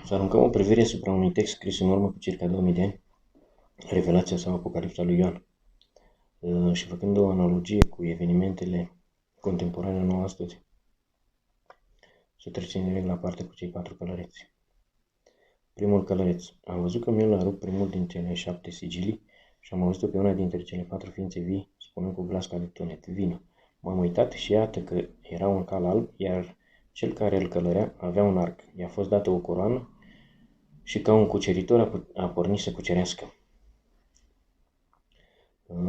Să aruncăm o privire asupra unui text scris în urmă cu circa 2000 de ani, Revelația sau Apocalipsa lui Ioan, și făcând o analogie cu evenimentele contemporane nouă astăzi, să trecem direct la partea cu cei 4 călăreți. Primul călăreț. Am văzut că mi-l a rupt primul din cele 7 sigilii și am auzit-o pe una dintre cele 4 ființe vii, spunând cu glas ca de tunet: vină. M-am uitat și iată că era un cal alb, iar cel care îl călărea avea un arc. I-a fost dată o coroană și ca un cuceritor a pornit să cucerească.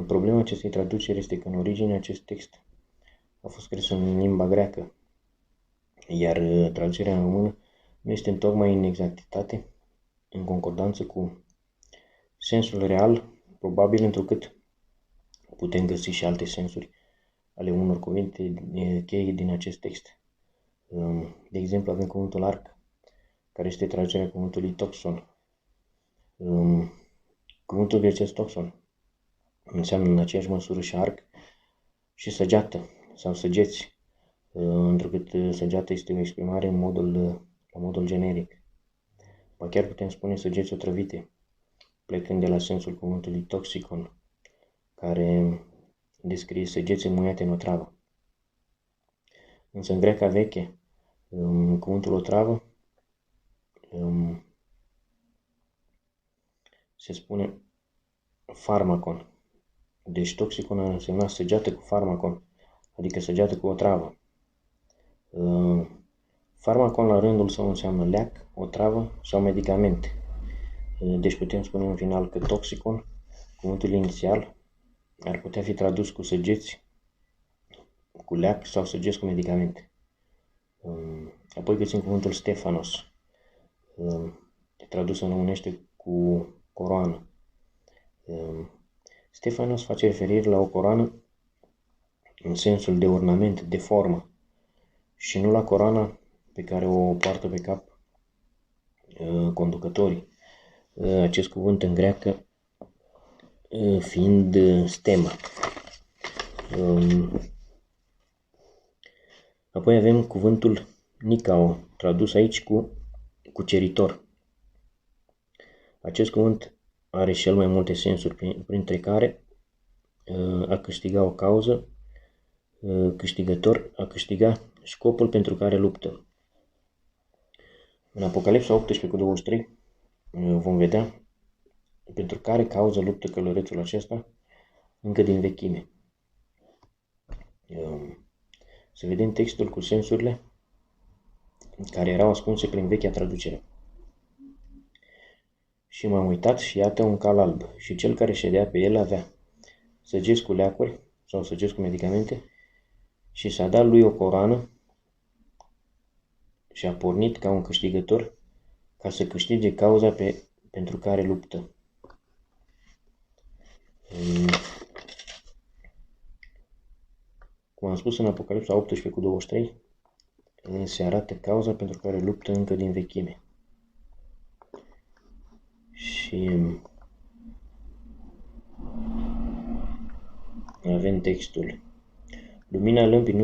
Problema acestei traduceri este că în origine acest text a fost scris în limba greacă, iar traducerea în română nu este întocmai în exactitate, în concordanță cu sensul real, probabil întrucât putem găsi și alte sensuri ale unor cuvinte cheie din acest text. De exemplu, avem cuvântul arc, care este traducerea cuvântului toxon. Cuvântul grecesc toxon înseamnă în aceeași măsură și arc și săgeată sau săgeți, întrucât săgeată este o exprimare în modul generic. Ba chiar putem spune săgeți otrăvite, plecând de la sensul cuvântului toxicon, care descrie săgeți înmuiate în otravă. Însă în greaca veche, cuvântul otravă se spune farmacon. Deci toxicon ar însemna săgeată cu farmacon, adică săgeată cu otravă. Farmacon la rândul său înseamnă leac, otravă sau medicament. Deci putem spune în final că toxicon, cuvântul inițial, ar putea fi tradus cu săgeți cu leac sau săgeți cu medicamente. Apoi găsim cuvântul Stefanos, tradus în românește cu coroană. Stefanos face referire la o coroană în sensul de ornament, de formă, și nu la coroana pe care o poartă pe cap conducătorii. Acest cuvânt în greacă fiind stemă. Apoi avem cuvântul Nikao, tradus aici cu cuceritor. Acest cuvânt are cel mai multe sensuri, printre care a câștiga o cauză, câștigător, a câștiga scopul pentru care luptă. În Apocalipsa 18:23 vom vedea pentru care cauză luptă călărețul acesta încă din vechime. Să vedem textul cu sensurile care erau ascunse prin vechea traducere. Și m-am uitat și iată un cal alb, și cel care ședea pe el avea săgeți cu leacuri sau săgeți cu medicamente și s-a dat lui o coroană și a pornit ca un câștigător ca să câștige cauza pentru care luptă. Cum am spus în Apocalipsa 18:23, se arată cauza pentru care luptă încă din vechime. Și avem textul: lumina lămpii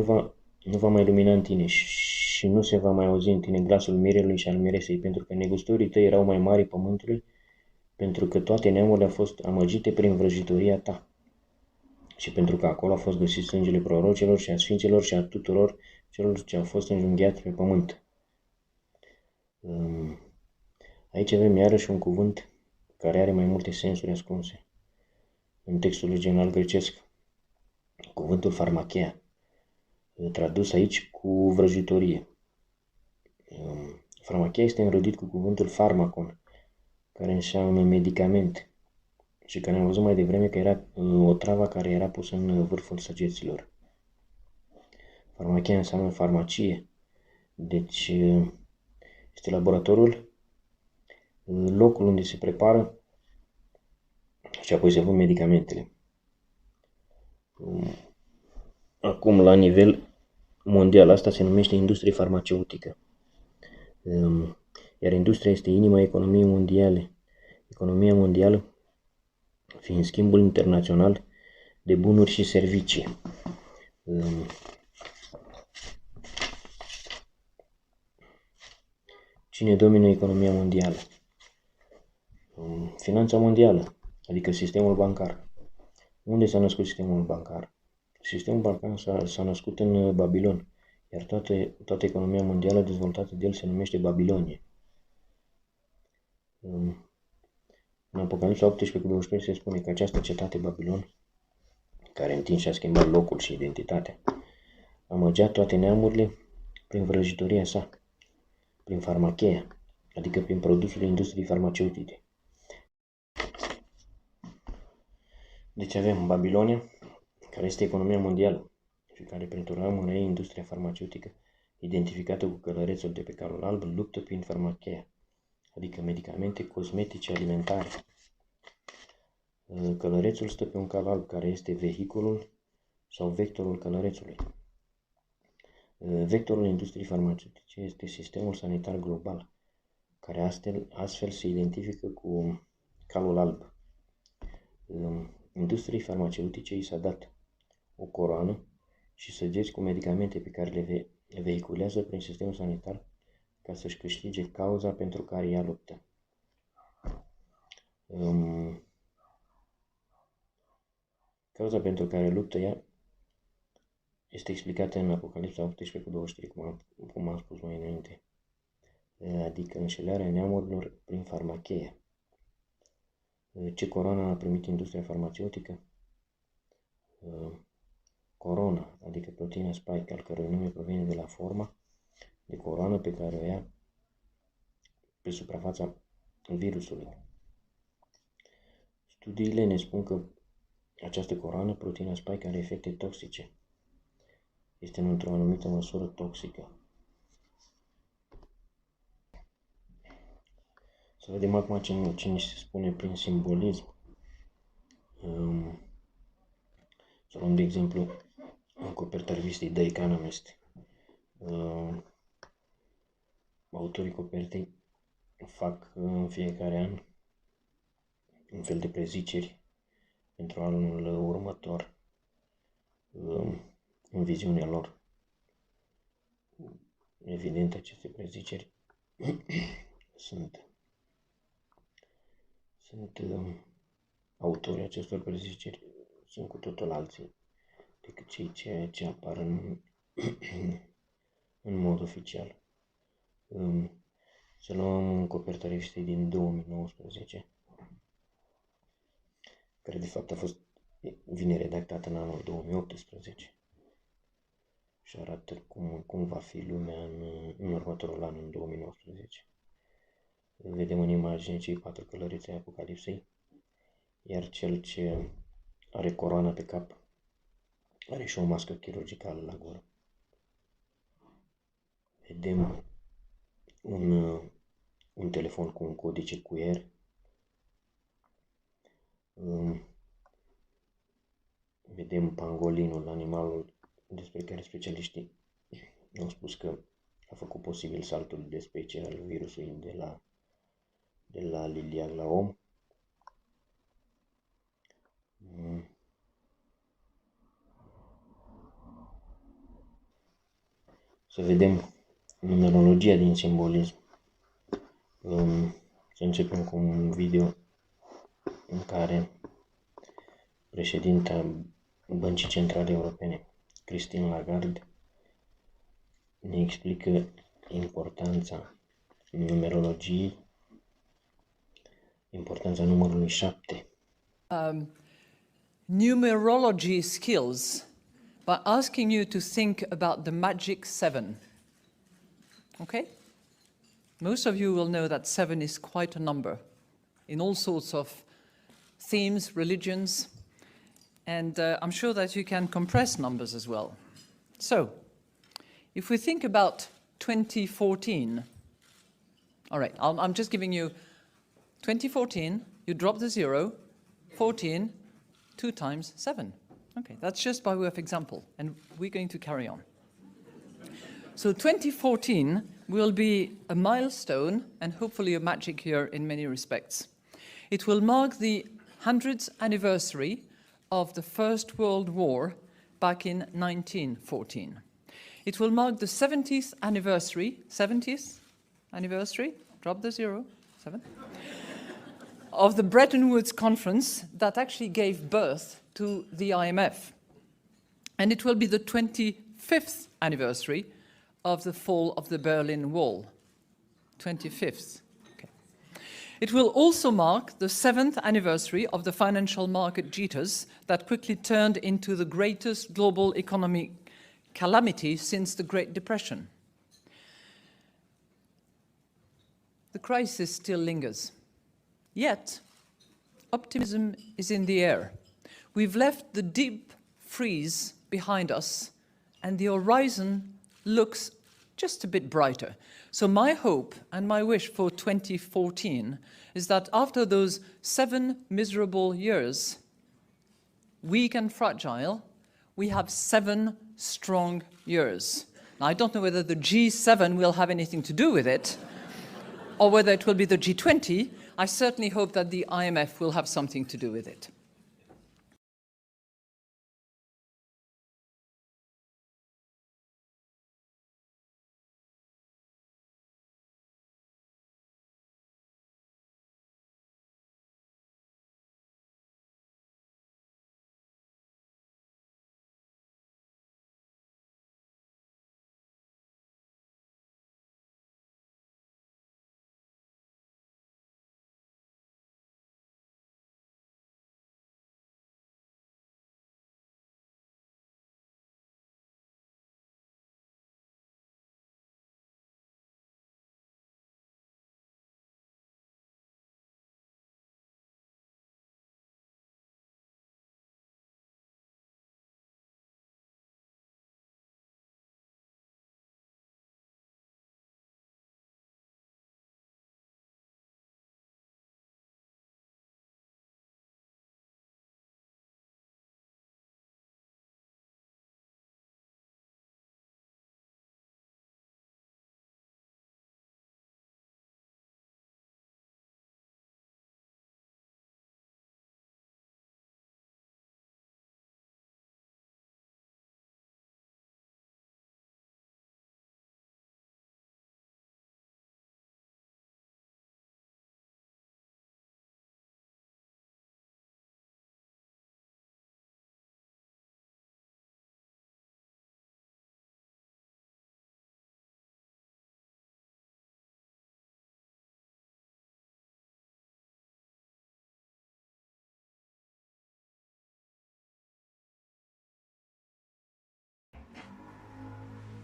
nu va mai lumina în tine și nu se va mai auzi în tine glasul mirelui și al miresei, pentru că negustorii tăi erau mai mari pământului, pentru că toate neamurile au fost amăgite prin vrăjitoria ta și pentru că acolo a fost găsit sângele prorocilor și a sfinților și a tuturor celor ce au fost înjunghiați pe pământ. Aici avem iarăși un cuvânt care are mai multe sensuri ascunse. În textul original grecesc, cuvântul farmachea, tradus aici cu vrăjitorie. Farmachea este înrodit cu cuvântul farmacon, care înseamnă medicament și care am văzut mai devreme că era o travă care era pusă în vârful săgeților. Farmachea înseamnă farmacie, deci este laboratorul, locul unde se prepară și apoi se vând medicamentele. Acum, la nivel mondial, asta se numește industrie farmaceutică. Iar industria este inima economiei mondiale. Economia mondială fiind schimbul internațional de bunuri și servicii. Cine domină economia mondială? Finanța mondială, adică sistemul bancar. Unde s-a născut sistemul bancar? Sistemul bancar s-a născut în Babilon, iar toată economia mondială dezvoltată de el se numește Babilonie. În Apocalipsa 18:12 se spune că această cetate Babilon, care în timp și-a schimbat locul și identitatea, amăgea toate neamurile prin vrăjitoria sa, prin farmacheia, adică prin produsul industriei farmaceutice. Deci avem Babilonia, care este economia mondială și care printr-o ramură ei industria farmaceutică, identificată cu călărețul de pe calul alb, luptă prin farmacheia, adică medicamente cosmetice alimentare. Călărețul stă pe un cal alb, care este vehiculul sau vectorul călărețului. Vectorul industriei farmaceutice este sistemul sanitar global, care astfel se identifică cu calul alb. Industriei farmaceutice i s-a dat o coroană și săgeți cu medicamente pe care le vehiculează prin sistemul sanitar ca să-și câștige cauza pentru care ea luptă. Cauza pentru care luptă ea este explicată în Apocalipsa 18:23, cum am spus mai înainte, adică înșelarea neamurilor prin farmacheie. Ce coroană a primit industria farmaceutică? Corona, adică proteina spike, al cărui nume provine de la forma de coroană pe care o ia pe suprafața virusului. Studiile ne spun că această coroană, proteina spike, are efecte toxice. Este într-o anumită măsură toxică. Să vedem acum ce ni se spune prin simbolism. Să luăm de exemplu în coperta revistei The Economist. Autorii copertei fac în fiecare an un fel de preziceri pentru anul următor în viziunea lor. Evident, aceste preziceri sunt autorii acestor preziceri sunt cu totul alții decât cei ce apar în mod oficial. Să luăm coperta revistei din 2019, care de fapt vine redactată în anul 2018 și arată cum va fi lumea în următorul an, în 2019. Vedem în imagine cei 4 călăreți ai Apocalipsei, iar cel ce are coroana pe cap are și o mască chirurgicală la gură. Vedem un telefon cu un codice QR. Vedem pangolinul, animalul despre care specialiștii au spus că a făcut posibil saltul de specie al virusului de la liliac la om. Să vedem numerologia din simbolism. Să începem cu un video în care președinta Băncii Centrale Europene, Christine Lagarde, ne explică importanța numerologiei, importanța numărului 7. Numerology skills by asking you to think about the magic 7. Okay? Most of you will know that 7 is quite a number in all sorts of themes, religions, and I'm sure that you can compress numbers as well. So, if we think about 2014, all right, I'm just giving you 2014, you drop the 0, 14, 2 times 7. Okay, that's just by way of example, and we're going to carry on. So 2014 will be a milestone and hopefully a magic year in many respects. It will mark the 100th anniversary of the First World War back in 1914. It will mark the 70th anniversary, 70th? anniversary, drop the zero, 7, of the Bretton Woods Conference that actually gave birth to the IMF. And it will be the 25th anniversary of the fall of the Berlin Wall. 25th. Okay. It will also mark the 7th anniversary of the financial market jitters that quickly turned into the greatest global economic calamity since the Great Depression. The crisis still lingers. Yet, optimism is in the air. We've left the deep freeze behind us, and the horizon looks just a bit brighter. So my hope and my wish for 2014 is that after those 7 miserable years, weak and fragile, we have 7 strong years. Now, I don't know whether the G7 will have anything to do with it, or whether it will be the G20. I certainly hope that the IMF will have something to do with it.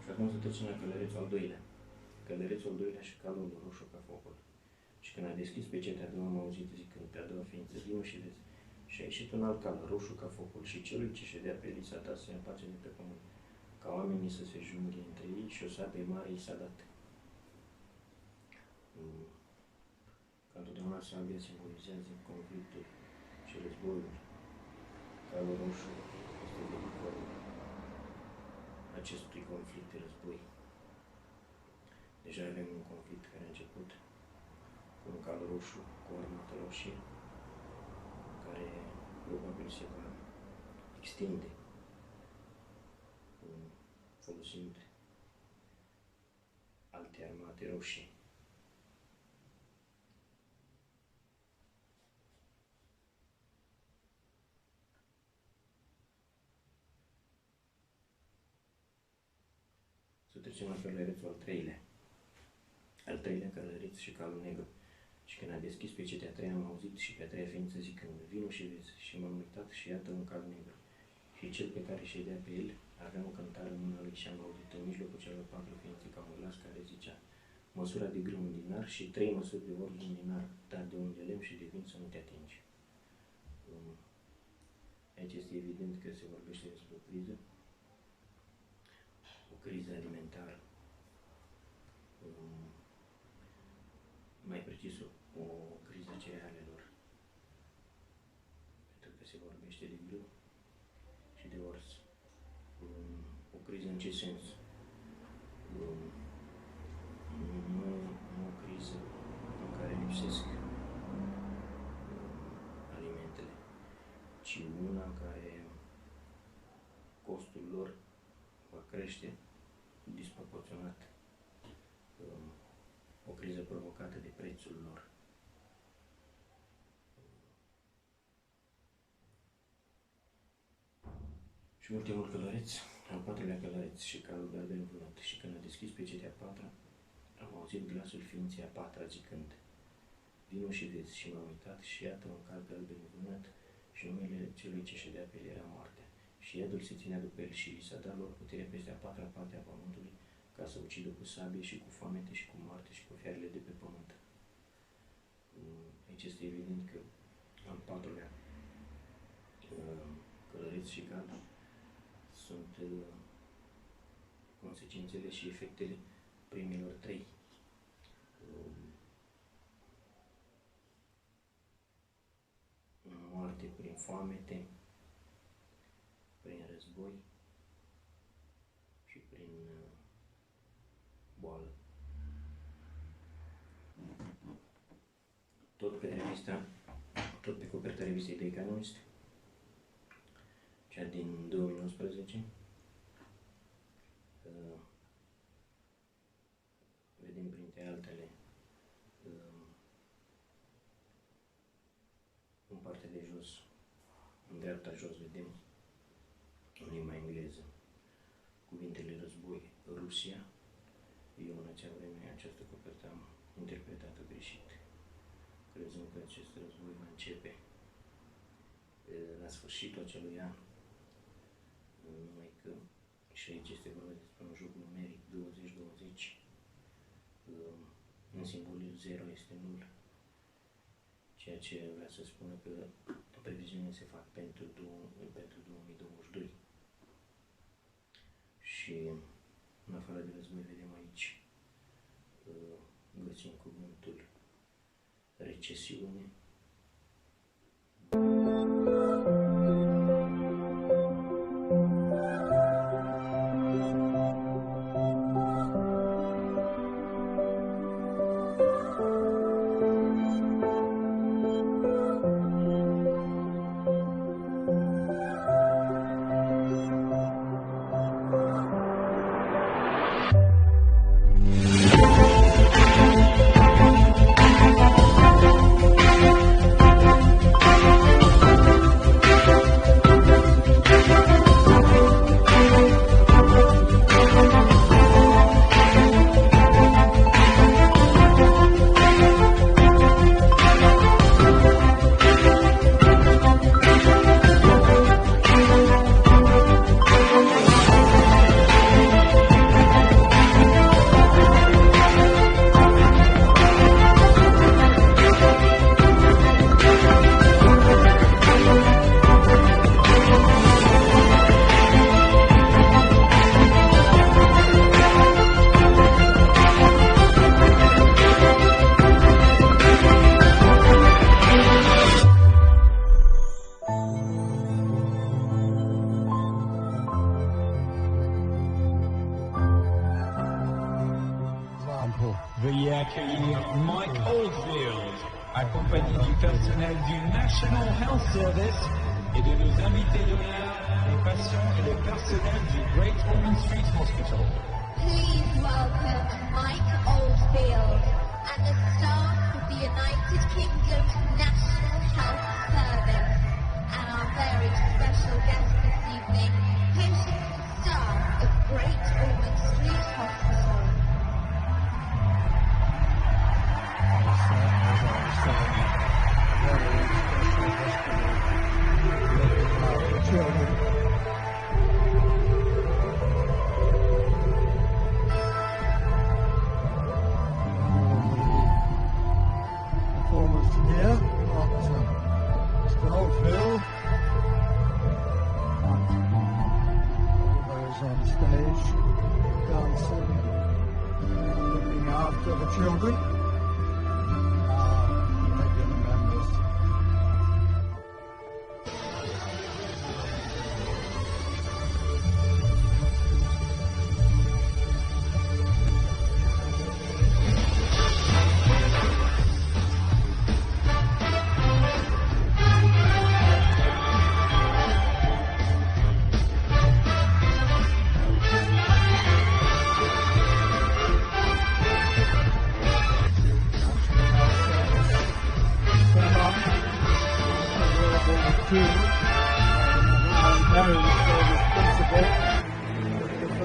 Și acum să trecem la călărețul al doilea. Călărețul al doilea și calul roșu ca focul. Și când a deschis pe cetea a doua, am auzit zicând, pe a doua ființă, vino și vezi. Și a ieșit un alt cal, roșu ca focul, și celui ce ședea pe el s-a dat să ia pace de pe pământ, ca oamenii să se junghe între ei, și o sabie mare i s-a dat. Ca întotdeauna sabia simbolizează conflictul și războiul. Calul roșu este vehiculul acestui conflict de război. Deja avem un conflict care a început cu un cal roșu, cu o armată roșie, care probabil se va extinde folosind alte armate roșii. Să trecem la călărețul al treilea. Al treilea călăreț și calul negru. Și când a deschis pe cetea a treia, am auzit și pe a treia ființă zicând, vino și vezi. Și m-am uitat și iată un cal negru. Și cel pe care ședea pe el avea o cântare în mâna lui și am auzit în mijlocul celor 4 ființe ca un glas care zicea, măsura de grâu un dinar și 3 măsuri de orz un dinar, dar de un de lemn și de vin să nu te atingi. Aici este evident că se vorbește despre o criză. O criză alimentară. Mai precis, o criză a cerealelor. Pentru că se vorbește de grâu și de orz. O criză în ce sens? Nu o criză în care lipsesc alimentele, ci una în care costul lor va crește disproporționat o criză provocată de prețul lor. Și ultimul călăreț, al patrulea călăreț și calul galben vânat. Și când a deschis pecetea a patra, am auzit glasul ființei a patra zicând: vino și vezi. Și m-am uitat și iată un cal galben vânat și numele celui ce ședea pe el era moarte. Și iadul se ținea după el și li s-a dat lor putere peste a patra parte a pământului ca să ucidă cu sabie și cu foamete și cu moarte și cu fiarele de pe pământ. Aici este evident că al patrulea călăreț și cal sunt consecințele și efectele primilor trei. Moarte prin foamete, prin război și prin boală. Tot pe coperta revistei The Economist, cea din 2011, vedem printre altele în partea de jos, în dreapta jos, vedem în limba engleză cuvintele război, Rusia. Eu în acea vreme această copertă am interpretat-o greșit, crezând că acest război va începe la sfârșitul acelui an, numai că și aici este vorba despre un joc numeric 20-20, în simbolul 0 este 0, ceea ce vrea să spună că previziunile se fac pentru 2022. Și în afară de război vedem aici, găsim cuvântul recesiune, Veuillez accueillir Mike Oldfield, accompagné du personnel du National Health Service et de nos invités d'honneur, les patients et le personnel du Great Ormond Street Hospital. Please welcome Mike Oldfield and the staff of the United Kingdom National Health Service and our very special guest this evening, patient and staff of Great Ormond Street Hospital.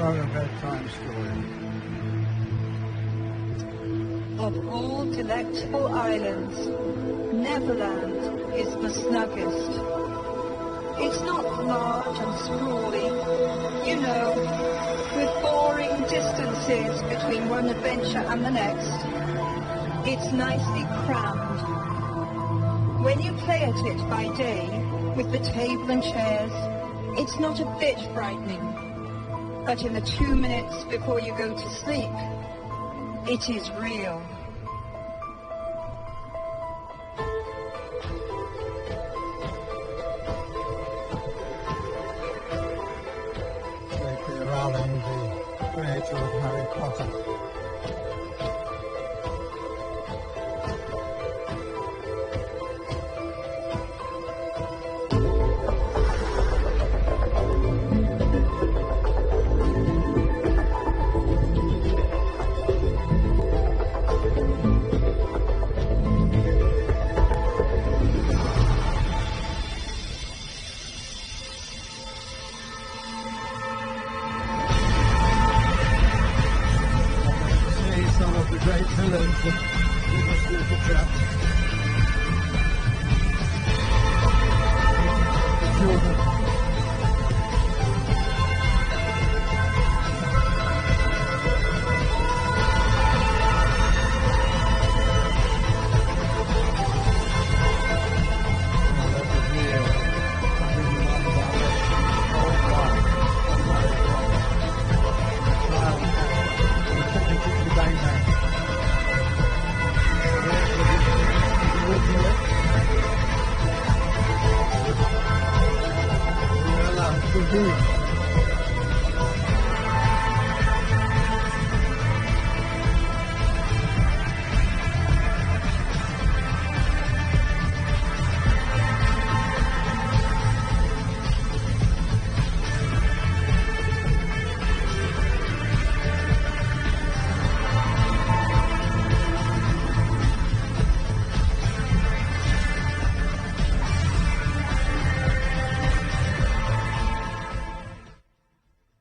wrong a bedtime story. Of all delectable islands, Neverland is the snuggest. It's not large and sprawly, you know, with boring distances between one adventure and the next. It's nicely crammed. When you play at it by day, with the table and chairs, it's not a bit frightening. But in the 2 minutes before you go to sleep, it is real. J.K. Rowling, the creator of Harry Potter. Some of the great villains that give us little traps. Children. Well,